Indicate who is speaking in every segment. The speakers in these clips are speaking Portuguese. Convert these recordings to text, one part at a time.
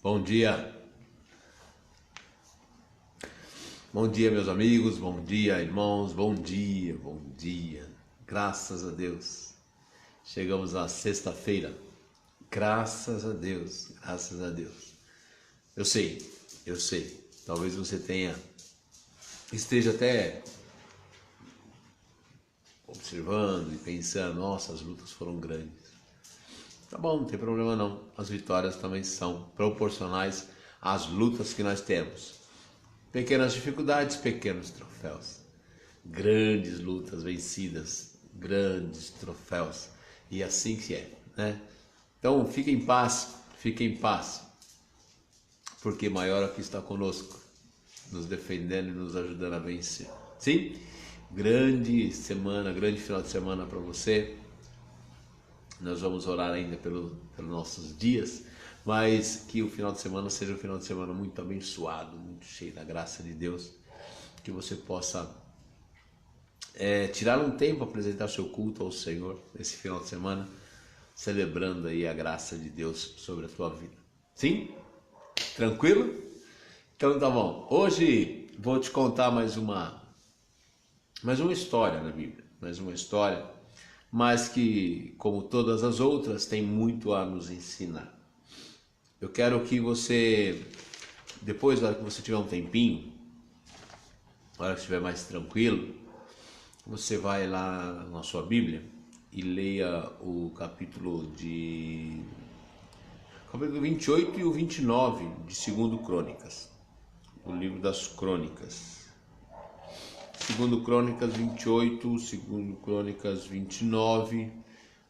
Speaker 1: Bom dia, meus amigos, bom dia, irmãos, bom dia, bom dia. Graças a Deus, chegamos à sexta-feira. Graças a Deus, graças a Deus. Eu sei, talvez você esteja até observando e pensando, nossa, as lutas foram grandes. Tá bom, não tem problema não. As vitórias também são proporcionais às lutas que nós temos. Pequenas dificuldades, pequenos troféus. Grandes lutas vencidas, grandes troféus. E assim que é, né? Então, fique em paz, porque maior é o que está conosco, nos defendendo e nos ajudando a vencer. Sim? Grande semana, grande final de semana para você. Nós vamos orar ainda pelos nossos dias, mas que o final de semana seja um final de semana muito abençoado, muito cheio da graça de Deus, que você possa tirar um tempo para apresentar seu culto ao Senhor nesse final de semana, celebrando aí a graça de Deus sobre a tua vida. Sim? Tranquilo? Então tá bom. Hoje vou te contar mais uma história na Bíblia, mais uma história, mas que, como todas as outras, tem muito a nos ensinar. Eu quero que você, depois, na hora que você tiver um tempinho, na hora que estiver mais tranquilo, você vai lá na sua Bíblia e leia o capítulo 28 e o 29 de 2 Crônicas, o livro das Crônicas. 2 Crônicas 28, 2 Crônicas 29.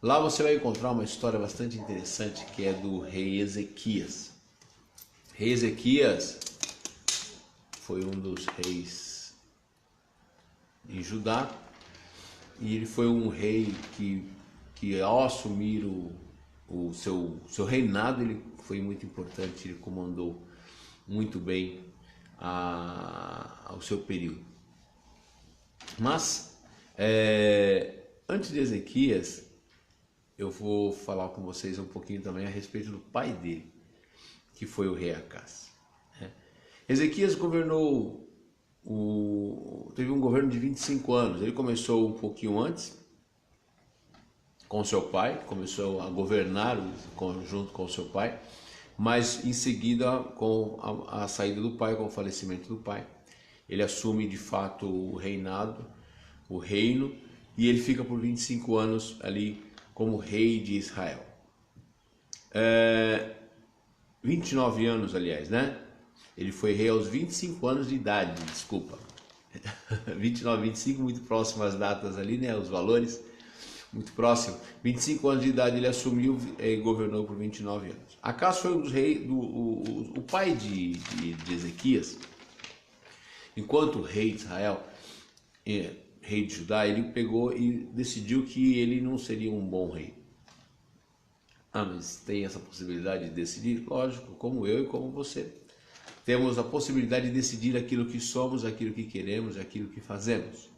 Speaker 1: Lá você vai encontrar uma história bastante interessante que é do rei Ezequias. Rei Ezequias foi um dos reis em Judá e ele foi um rei que ao assumir o seu reinado, ele foi muito importante, ele comandou muito bem o seu período. Mas, antes de Ezequias, eu vou falar com vocês um pouquinho também a respeito do pai dele, que foi o rei Acás. Ezequias teve um governo de 25 anos. Ele começou um pouquinho antes, com seu pai, começou a governar junto com seu pai, mas em seguida, com a saída do pai, com o falecimento do pai, ele assume de fato o reinado, o reino, e ele fica por 25 anos ali como rei de Israel. 29 anos, aliás, né? Ele foi rei aos 25 anos de idade, desculpa. 29, 25, muito próximo às datas ali, né? Os valores, muito próximo. 25 anos de idade ele assumiu e governou por 29 anos. Acás foi um dos reis, o pai de Ezequias. Enquanto rei de Israel, rei de Judá, ele pegou e decidiu que ele não seria um bom rei. Mas tem essa possibilidade de decidir? Lógico, como eu e como você. Temos a possibilidade de decidir aquilo que somos, aquilo que queremos, aquilo que fazemos.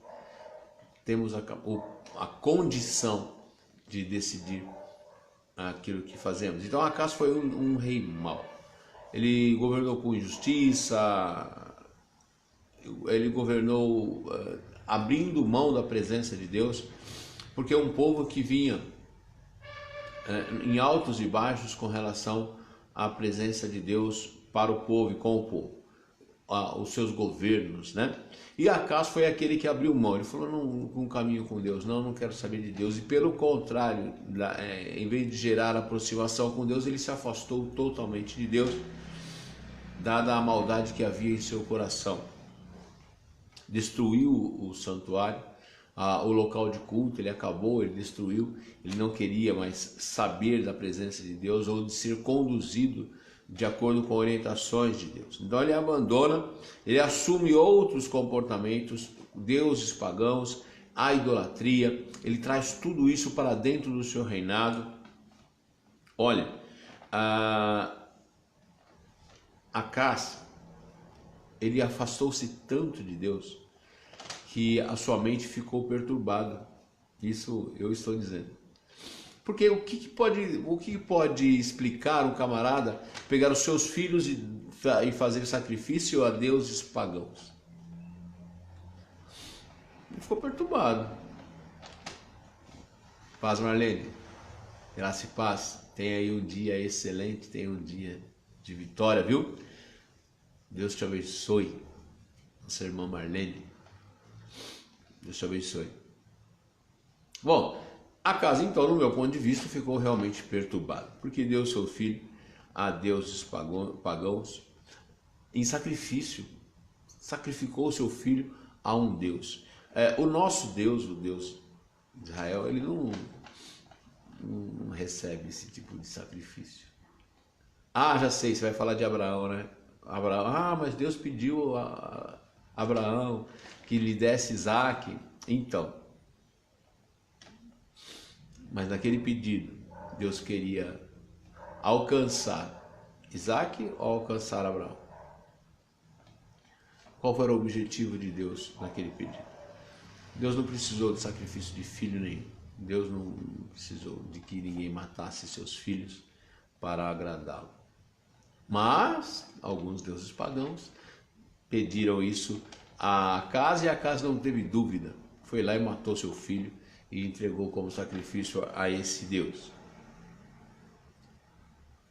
Speaker 1: Temos a condição de decidir aquilo que fazemos. Então Acás foi um rei mau. Ele governou com injustiça, ele governou abrindo mão da presença de Deus, porque é um povo que vinha em altos e baixos com relação à presença de Deus para o povo e com o povo, os seus governos, né? E Acás foi aquele que abriu mão. Ele falou, não caminho com Deus, não quero saber de Deus. E pelo contrário, em vez de gerar aproximação com Deus, ele se afastou totalmente de Deus, dada a maldade que havia em seu coração. Destruiu o santuário, o local de culto, ele destruiu. Ele não queria mais saber da presença de Deus ou de ser conduzido de acordo com orientações de Deus. Então ele abandona, ele assume outros comportamentos, deuses pagãos, a idolatria. Ele traz tudo isso para dentro do seu reinado. Olha, Acás, ele afastou-se tanto de Deus que a sua mente ficou perturbada. Isso eu estou dizendo. Porque o que pode explicar um camarada pegar os seus filhos e fazer sacrifício a deuses pagãos? Ele ficou perturbado. Paz, Marlene. Graça e paz. Tenha aí um dia excelente, tenha um dia de vitória, viu? Deus te abençoe. Nossa irmã Marlene. Deus te abençoe. Bom, a casa, então, no meu ponto de vista, ficou realmente perturbada, porque deu seu filho a deuses pagãos em sacrifício. Sacrificou seu filho a um Deus. O nosso Deus, o Deus de Israel, ele não recebe esse tipo de sacrifício. Ah, já sei, você vai falar de Abraão, né? Abraão, mas Deus pediu a Abraão que lhe desse Isaac. Então, mas naquele pedido, Deus queria alcançar Isaac ou alcançar Abraão? Qual foi o objetivo de Deus naquele pedido? Deus não precisou de sacrifício de filho nenhum. Deus não precisou de que ninguém matasse seus filhos para agradá-lo. Mas alguns deuses pagãos pediram isso a Acas, e Acas não teve dúvida. Foi lá e matou seu filho e entregou como sacrifício a esse Deus.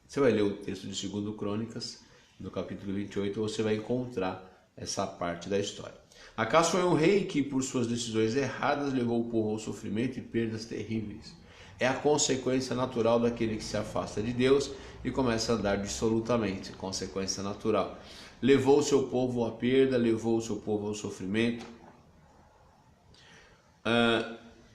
Speaker 1: Você vai ler o texto de 2 Crônicas, no capítulo 28, você vai encontrar essa parte da história. Acas foi um rei que, por suas decisões erradas, levou o povo ao sofrimento e perdas terríveis. É a consequência natural daquele que se afasta de Deus e começa a andar dissolutamente. Consequência natural. Levou o seu povo à perda, levou o seu povo ao sofrimento.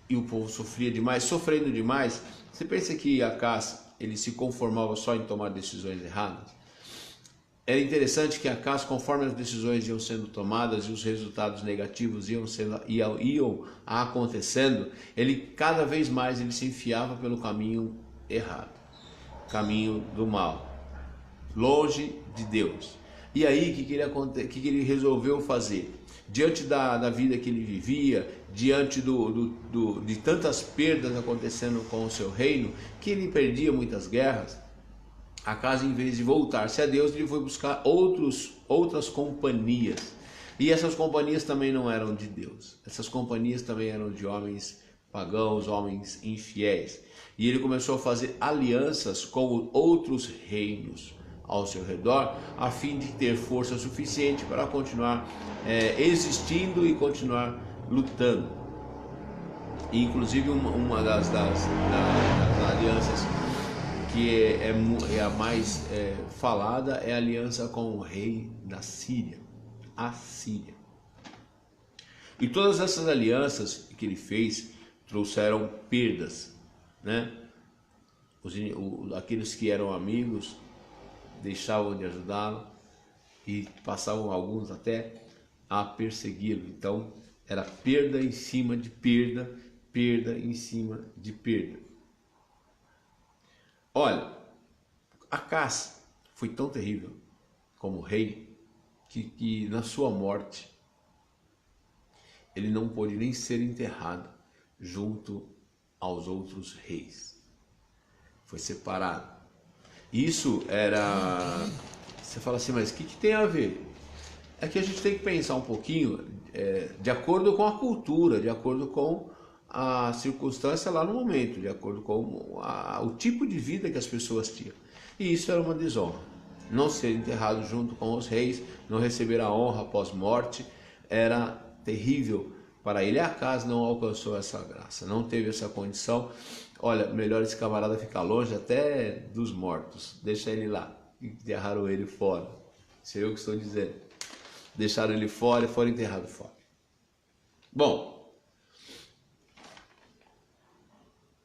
Speaker 1: E o povo sofria demais, sofrendo demais. Você pensa que Acas ele se conformava só em tomar decisões erradas? Era interessante que Acas, conforme as decisões iam sendo tomadas e os resultados negativos iam acontecendo, ele cada vez mais ele se enfiava pelo caminho errado, caminho do mal, longe de Deus. E aí, o que ele resolveu fazer? Diante da vida que ele vivia, diante de tantas perdas acontecendo com o seu reino, que ele perdia muitas guerras, Acas, em vez de voltar-se a Deus, ele foi buscar outras companhias. E essas companhias também não eram de Deus. Essas companhias também eram de homens pagãos, homens infiéis. E ele começou a fazer alianças com outros reinos ao seu redor, a fim de ter força suficiente para continuar existindo e continuar lutando. E, inclusive, uma das alianças que é a mais falada é a aliança com o rei da Síria, a Síria. E todas essas alianças que ele fez trouxeram perdas, né? Aqueles que eram amigos deixavam de ajudá-lo e passavam alguns até a persegui-lo. Então era perda em cima de perda, perda em cima de perda. Olha, Acas foi tão terrível como rei que na sua morte ele não pôde nem ser enterrado junto aos outros reis. Foi separado. Isso era... Você fala assim, mas o que tem a ver? É que a gente tem que pensar um pouquinho de acordo com a cultura, de acordo com a circunstância lá no momento, de acordo com o tipo de vida que as pessoas tinham. E isso era uma desonra. Não ser enterrado junto com os reis, não receber a honra após morte, era terrível para ele. Acas não alcançou essa graça, não teve essa condição. Olha, melhor esse camarada ficar longe até dos mortos. Deixa ele lá. E enterraram ele fora. Isso é eu que estou dizendo. Deixaram ele fora e foram enterrados fora. Bom,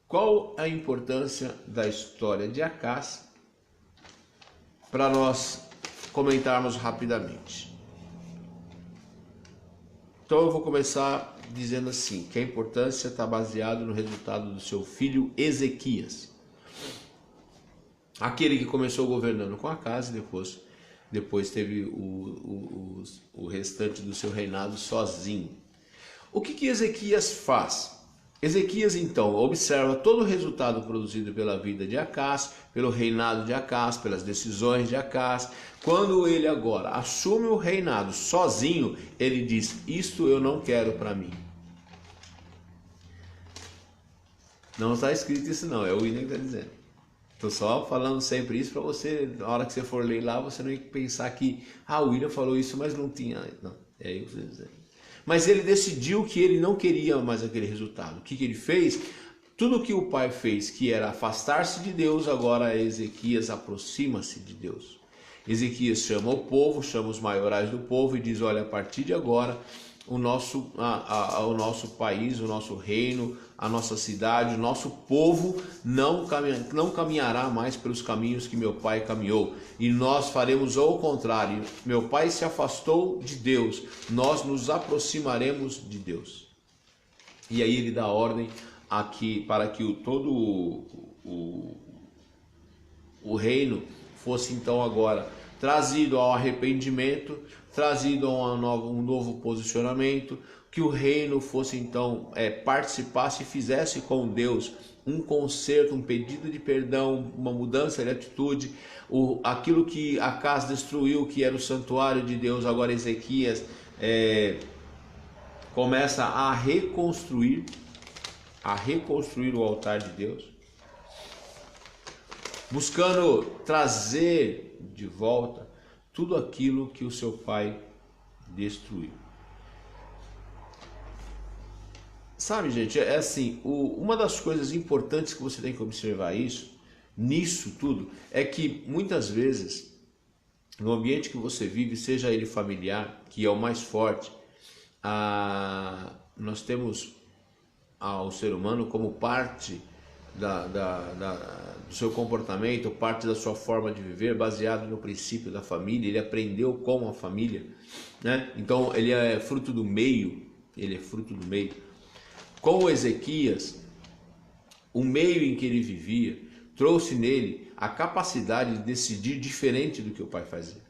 Speaker 1: qual a importância da história de Acas para nós comentarmos rapidamente? Então eu vou começar dizendo assim, que a importância está baseada no resultado do seu filho Ezequias. Aquele que começou governando com Acas e depois teve o restante do seu reinado sozinho. O que Ezequias faz? Ezequias então observa todo o resultado produzido pela vida de Acás, pelo reinado de Acás, pelas decisões de Acás. Quando ele agora assume o reinado sozinho, ele diz: isto eu não quero para mim. Não está escrito isso não, é o William que está dizendo. Estou só falando sempre isso para você, na hora que você for ler lá, você não pensar que o William falou isso, mas não tinha. Não, é isso que eu estou dizendo. Mas ele decidiu que ele não queria mais aquele resultado. O que ele fez? Tudo que o pai fez, que era afastar-se de Deus, agora Ezequias aproxima-se de Deus. Ezequias chama o povo, chama os maiorais do povo e diz: olha, a partir de agora, o nosso país, o nosso reino, a nossa cidade, o nosso povo não caminhará mais pelos caminhos que meu pai caminhou. E nós faremos ao contrário. Meu pai se afastou de Deus, nós nos aproximaremos de Deus. E aí ele dá ordem aqui para que todo o reino fosse então agora trazido ao arrependimento, trazido a um novo posicionamento, que o reino fosse então participasse e fizesse com Deus um conserto, um pedido de perdão, uma mudança de atitude. Aquilo que Acás destruiu, que era o santuário de Deus, agora Ezequias começa a reconstruir o altar de Deus, buscando trazer de volta tudo aquilo que o seu pai destruiu. Sabe, gente, é assim, uma das coisas importantes que você tem que observar nisso tudo, é que muitas vezes, no ambiente que você vive, seja ele familiar, que é o mais forte, nós temos o ser humano como parte do seu comportamento, parte da sua forma de viver, baseado no princípio da família. Ele aprendeu com a família, né? Então ele é fruto do meio, Com Ezequias, o meio em que ele vivia trouxe nele a capacidade de decidir diferente do que o pai fazia.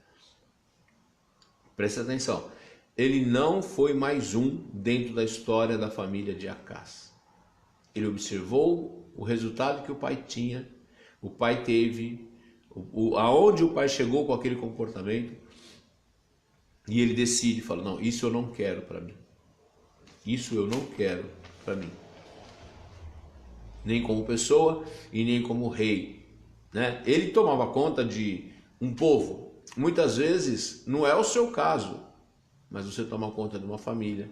Speaker 1: Presta atenção, ele não foi mais um dentro da história da família de Acás. Ele observou o resultado que o pai tinha, o pai teve, aonde o pai chegou com aquele comportamento, e ele decide, fala: não, isso eu não quero para mim. Isso eu não quero para mim. Nem como pessoa e nem como rei, né? Ele tomava conta de um povo. Muitas vezes não é o seu caso, mas você toma conta de uma família,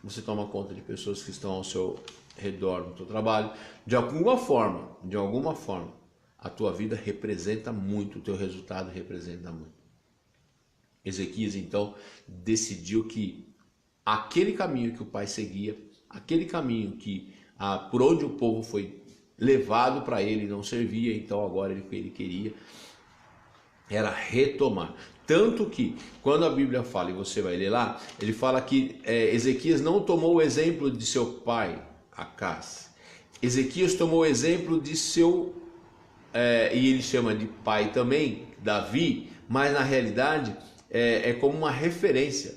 Speaker 1: você toma conta de pessoas que estão ao seu redor no teu trabalho. De alguma forma, a tua vida representa muito, o teu resultado representa muito. Ezequias então decidiu que aquele caminho que o pai seguia, aquele caminho que por onde o povo foi levado para ele não servia, então agora o que ele queria era retomar. Tanto que quando a Bíblia fala, e você vai ler lá, ele fala que Ezequias não tomou o exemplo de seu pai Acás. Ezequias tomou o exemplo de e ele chama de pai também, Davi, mas na realidade é como uma referência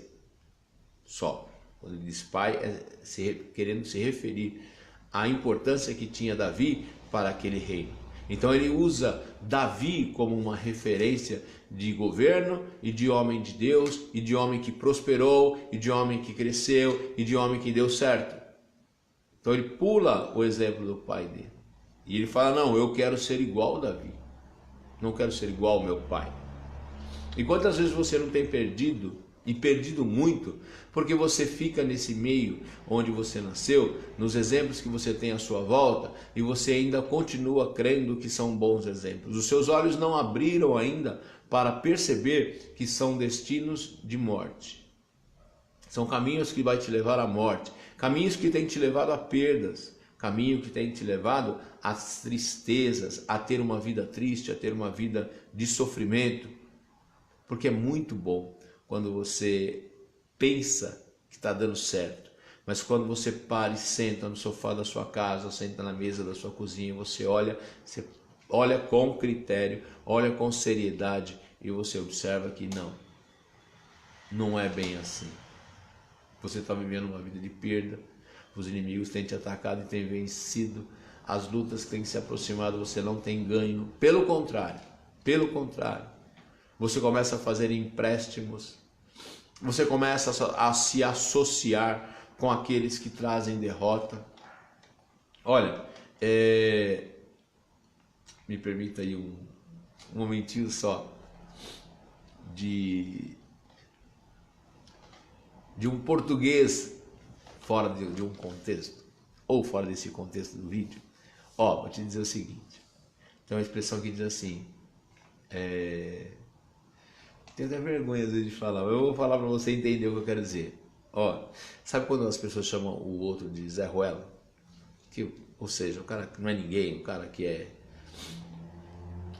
Speaker 1: só. Quando ele diz pai, querendo se referir à importância que tinha Davi para aquele reino. Então ele usa Davi como uma referência de governo e de homem de Deus, e de homem que prosperou, e de homem que cresceu, e de homem que deu certo. Então ele pula o exemplo do pai dele. E ele fala: não, eu quero ser igual a Davi. Não quero ser igual ao meu pai. E quantas vezes você não tem perdido, e perdido muito, porque você fica nesse meio onde você nasceu, nos exemplos que você tem à sua volta, e você ainda continua crendo que são bons exemplos. Os seus olhos não abriram ainda para perceber que são destinos de morte. São caminhos que vai te levar à morte, caminhos que têm te levado a perdas, caminho que tem te levado às tristezas, a ter uma vida triste, a ter uma vida de sofrimento. Porque é muito bom quando você pensa que está dando certo, mas quando você para e senta no sofá da sua casa, senta na mesa da sua cozinha, você olha com critério, olha com seriedade e você observa que não é bem assim. Você está vivendo uma vida de perda, os inimigos têm te atacado e têm vencido, as lutas que têm se aproximado, você não tem ganho. Pelo contrário, você começa a fazer empréstimos, você começa a se associar com aqueles que trazem derrota. Olha, me permita aí um momentinho só de um português fora de um contexto, ou fora desse contexto do vídeo. Vou te dizer o seguinte, tem uma expressão que diz assim, tenho até vergonha às vezes de falar, eu vou falar para você entender o que eu quero dizer. Sabe quando as pessoas chamam o outro de Zé Ruela? Ou seja, o cara que não é ninguém, o cara que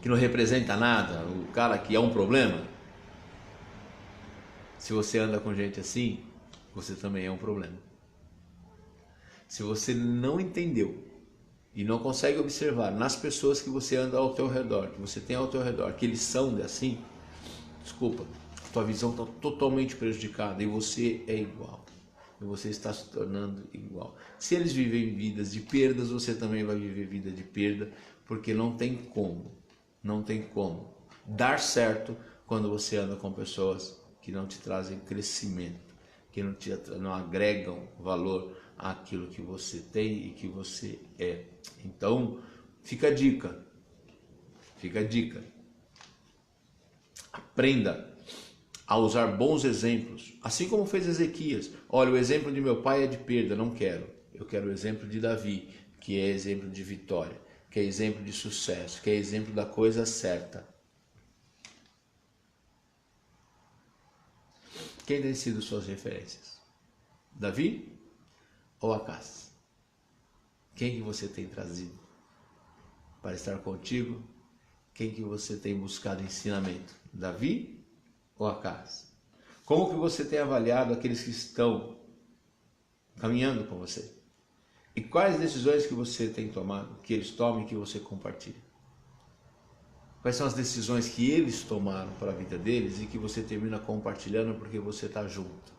Speaker 1: não representa nada, o cara que é um problema? Se você anda com gente assim, você também é um problema. Se você não entendeu e não consegue observar nas pessoas que você anda ao teu redor, que você tem ao teu redor, que eles são assim, desculpa, a tua visão está totalmente prejudicada e você é igual. E você está se tornando igual. Se eles vivem vidas de perdas, você também vai viver vida de perda, porque não tem como dar certo quando você anda com pessoas que não te trazem crescimento, que não agregam valor àquilo que você tem e que você é. Então, fica a dica. Aprenda a usar bons exemplos, assim como fez Ezequias. Olha, o exemplo de meu pai é de perda, não quero. Eu quero o exemplo de Davi, que é exemplo de vitória, que é exemplo de sucesso, que é exemplo da coisa certa. Quem tem sido suas referências? Davi ou Acás? Quem que você tem trazido para estar contigo? Quem que você tem buscado ensinamento? Davi ou Acás? Como que você tem avaliado aqueles que estão caminhando com você? E quais decisões que você tem tomado, que eles tomem e que você compartilha? Quais são as decisões que eles tomaram para a vida deles e que você termina compartilhando porque você está junto?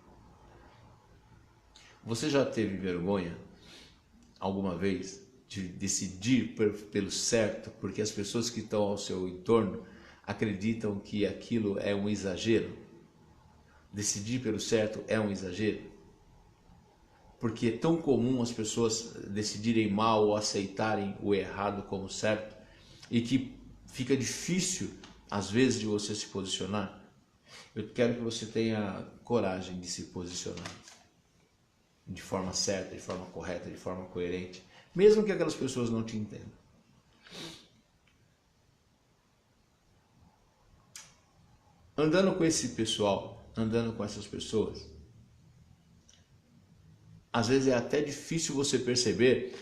Speaker 1: Você já teve vergonha alguma vez de decidir pelo certo porque as pessoas que estão ao seu entorno acreditam que aquilo é um exagero? Decidir pelo certo é um exagero? Porque é tão comum as pessoas decidirem mal ou aceitarem o errado como certo e que fica difícil às vezes de você se posicionar. Eu quero que você tenha coragem de se posicionar de forma certa, de forma correta, de forma coerente, mesmo que aquelas pessoas não te entendam. Andando com esse pessoal, andando com essas pessoas, às vezes é até difícil você perceber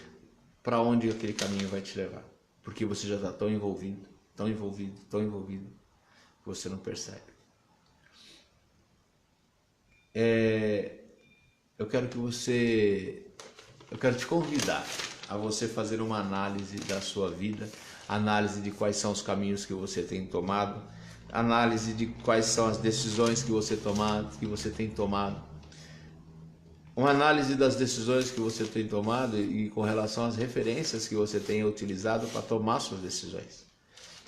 Speaker 1: para onde aquele caminho vai te levar, porque você já está tão envolvido, que você não percebe. Eu quero te convidar a você fazer uma análise da sua vida, análise de quais são os caminhos que você tem tomado, análise de quais são as decisões que você tem tomado, uma análise das decisões que você tem tomado e com relação às referências que você tem utilizado para tomar suas decisões.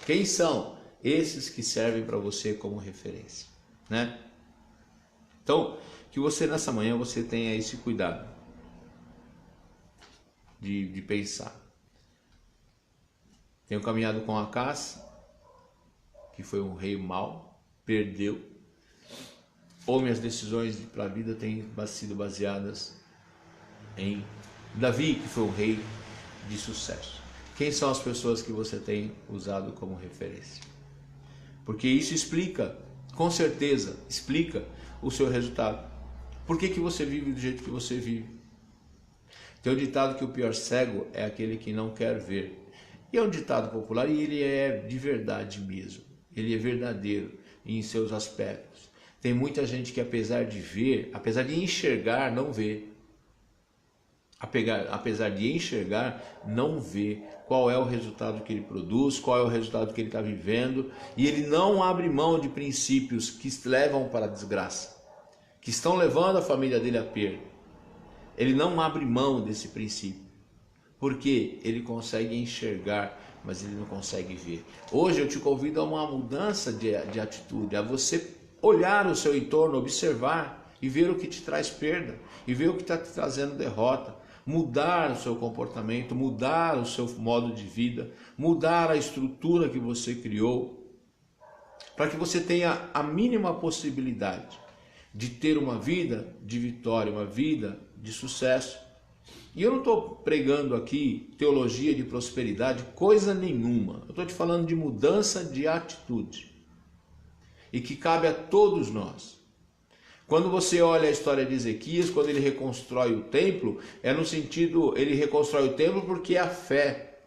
Speaker 1: Quem são esses que servem para você como referência, né? Então, que você nessa manhã você tenha esse cuidado de pensar. Tenho caminhado com Acás, que foi um rei mau, perdeu, ou minhas decisões para a vida têm sido baseadas em Davi, que foi um rei de sucesso. Quem são as pessoas que você tem usado como referência? Porque isso explica, com certeza, explica o seu resultado. Por que você vive do jeito que você vive? Tem um ditado que o pior cego é aquele que não quer ver. E é um ditado popular e ele é de verdade mesmo. Ele é verdadeiro em seus aspectos. Tem muita gente que apesar de enxergar, não vê. Apesar de enxergar, não vê qual é o resultado que ele produz, qual é o resultado que ele está vivendo, e ele não abre mão de princípios que levam para a desgraça, que estão levando a família dele à perda. Ele não abre mão desse princípio, porque ele consegue enxergar, mas ele não consegue ver. Hoje eu te convido a uma mudança de atitude, a você olhar o seu entorno, observar e ver o que te traz perda, e ver o que está te trazendo derrota. Mudar o seu comportamento, mudar o seu modo de vida, mudar a estrutura que você criou, para que você tenha a mínima possibilidade de ter uma vida de vitória, uma vida de sucesso. E eu não estou pregando aqui teologia de prosperidade, coisa nenhuma. Eu estou te falando de mudança de atitude, e que cabe a todos nós. Quando você olha a história de Ezequias, quando ele reconstrói o templo, é no sentido, ele reconstrói o templo porque é a fé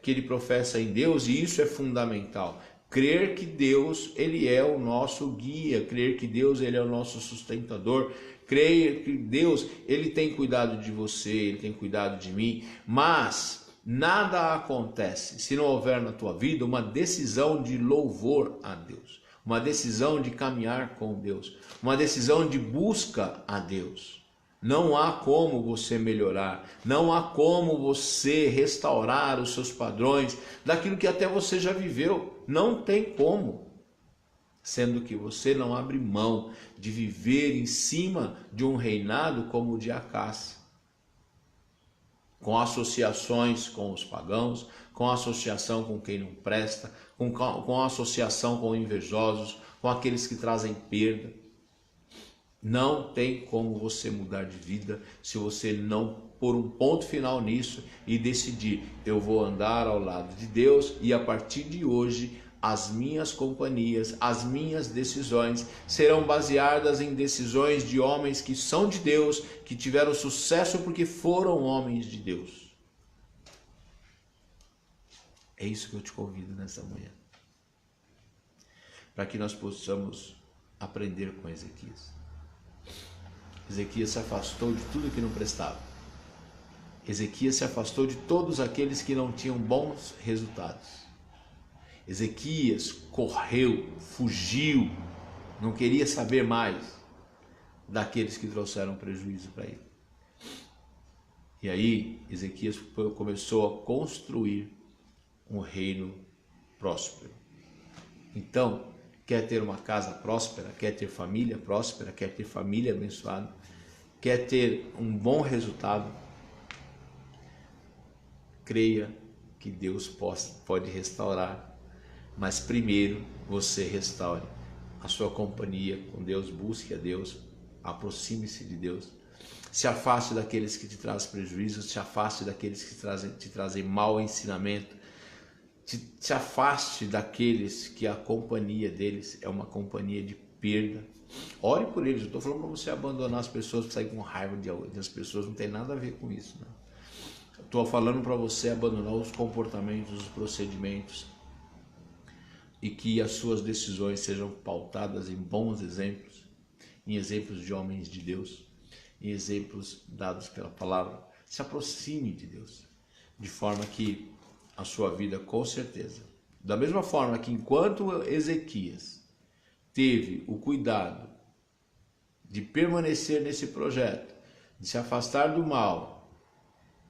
Speaker 1: que ele professa em Deus, e isso é fundamental. Crer que Deus, ele é o nosso guia, crer que Deus, ele é o nosso sustentador, crer que Deus, ele tem cuidado de você, ele tem cuidado de mim, mas nada acontece se não houver na tua vida uma decisão de louvor a Deus, uma decisão de caminhar com Deus, uma decisão de busca a Deus. Não há como você melhorar, não há como você restaurar os seus padrões daquilo que até você já viveu. Não tem como, sendo que você não abre mão de viver em cima de um reinado como o de Acás, com associações com os pagãos, com associação com quem não presta, com associação com invejosos, com aqueles que trazem perda. Não tem como você mudar de vida se você não pôr um ponto final nisso e decidir: eu vou andar ao lado de Deus, e a partir de hoje as minhas companhias, as minhas decisões serão baseadas em decisões de homens que são de Deus, que tiveram sucesso porque foram homens de Deus. É isso que eu te convido nessa manhã, para que nós possamos aprender com Ezequias. Ezequias se afastou de tudo que não prestava. Ezequias se afastou de todos aqueles que não tinham bons resultados. Ezequias correu, fugiu, não queria saber mais daqueles que trouxeram prejuízo para ele. E aí Ezequias começou a construir um reino próspero. Então, quer ter uma casa próspera, quer ter família próspera, quer ter família abençoada, quer ter um bom resultado, creia que Deus pode restaurar, mas primeiro você restaure a sua companhia com Deus, busque a Deus, aproxime-se de Deus, se afaste daqueles que te trazem prejuízo, se afaste daqueles que te trazem mau ensinamento, se afaste daqueles que a companhia deles é uma companhia de perda. Ore por eles. Eu estou falando para você abandonar as pessoas, para sair com raiva das pessoas, não tem nada a ver com isso, né? Estou falando para você abandonar os comportamentos, os procedimentos, e que as suas decisões sejam pautadas em bons exemplos, em exemplos de homens de Deus, em exemplos dados pela palavra. Se aproxime de Deus, de forma que a sua vida, com certeza, da mesma forma que enquanto Ezequias teve o cuidado de permanecer nesse projeto, de se afastar do mal,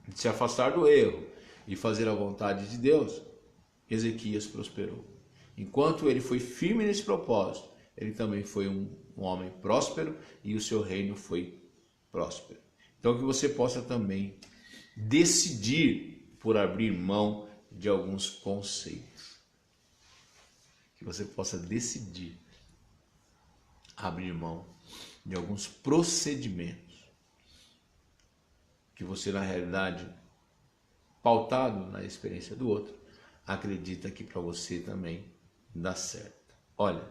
Speaker 1: de se afastar do erro e fazer a vontade de Deus, Ezequias prosperou. Enquanto ele foi firme nesse propósito, ele também foi um homem próspero, e o seu reino foi próspero. Então que você possa também decidir por abrir mão de alguns conceitos, que você possa decidir abrir mão de alguns procedimentos que você, na realidade, pautado na experiência do outro, acredita que para você também dá certo. Olha,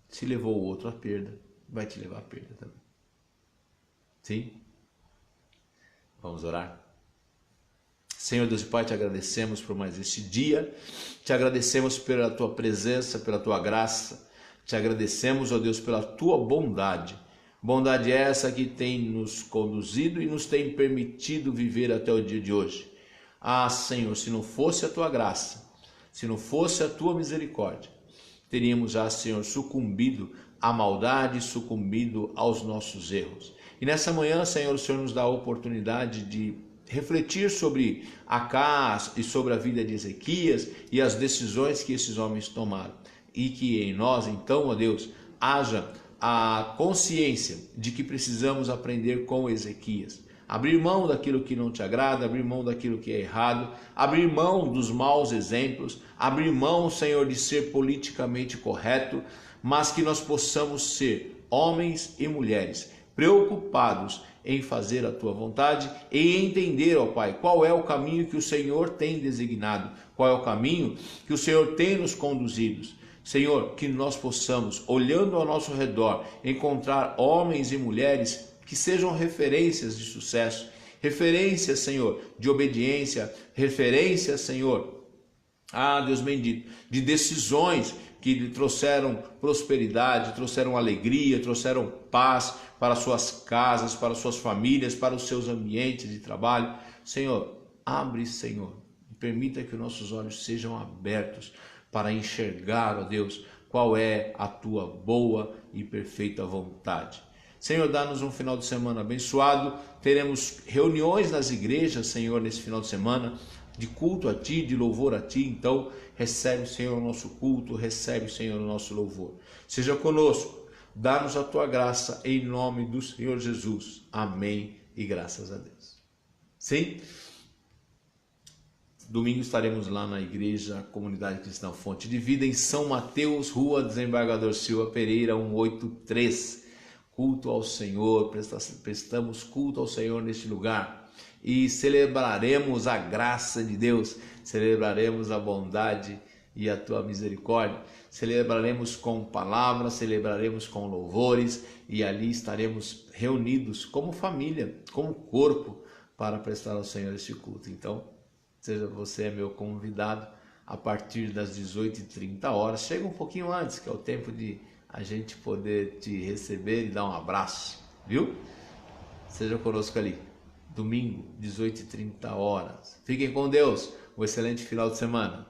Speaker 1: se levou o outro à perda, vai te levar à perda também. Sim? Vamos orar? Senhor Deus e Pai, te agradecemos por mais este dia, te agradecemos pela tua presença, pela tua graça, te agradecemos, ó Deus, pela tua bondade. Bondade essa que tem nos conduzido e nos tem permitido viver até o dia de hoje. Ah, Senhor, se não fosse a tua graça, se não fosse a tua misericórdia, teríamos já, Senhor, sucumbido à maldade, sucumbido aos nossos erros. E nessa manhã, Senhor, o Senhor nos dá a oportunidade de refletir sobre Acás e sobre a vida de Ezequias e as decisões que esses homens tomaram. E que em nós, então, ó Deus, haja a consciência de que precisamos aprender com Ezequias. Abrir mão daquilo que não te agrada, abrir mão daquilo que é errado, abrir mão dos maus exemplos, abrir mão, Senhor, de ser politicamente correto, mas que nós possamos ser homens e mulheres preocupados em fazer a tua vontade e entender, ó Pai, qual é o caminho que o Senhor tem designado, qual é o caminho que o Senhor tem nos conduzido. Senhor, que nós possamos, olhando ao nosso redor, encontrar homens e mulheres que sejam referências de sucesso, referências, Senhor, de obediência, referências, Senhor, Deus bendito, de decisões que lhe trouxeram prosperidade, trouxeram alegria, trouxeram paz para suas casas, para suas famílias, para os seus ambientes de trabalho. Senhor, abre, Senhor, e permita que nossos olhos sejam abertos para enxergar, ó Deus, qual é a tua boa e perfeita vontade. Senhor, dá-nos um final de semana abençoado. Teremos reuniões nas igrejas, Senhor, nesse final de semana, de culto a Ti, de louvor a Ti. Então, recebe, Senhor, o nosso culto, recebe, Senhor, o nosso louvor. Seja conosco, dá-nos a Tua graça, em nome do Senhor Jesus. Amém e graças a Deus. Sim? Domingo estaremos lá na igreja Comunidade Cristã Fonte de Vida, em São Mateus, Rua Desembargador Silva Pereira, 183. Culto ao Senhor, prestamos culto ao Senhor neste lugar e celebraremos a graça de Deus, celebraremos a bondade e a tua misericórdia, celebraremos com palavras, celebraremos com louvores e ali estaremos reunidos como família, como corpo, para prestar ao Senhor este culto. Então, seja você meu convidado a partir das 18h30. Chega um pouquinho antes, que é o tempo de a gente poder te receber e dar um abraço, viu? Seja conosco ali, domingo, 18h30. Fiquem com Deus, um excelente final de semana.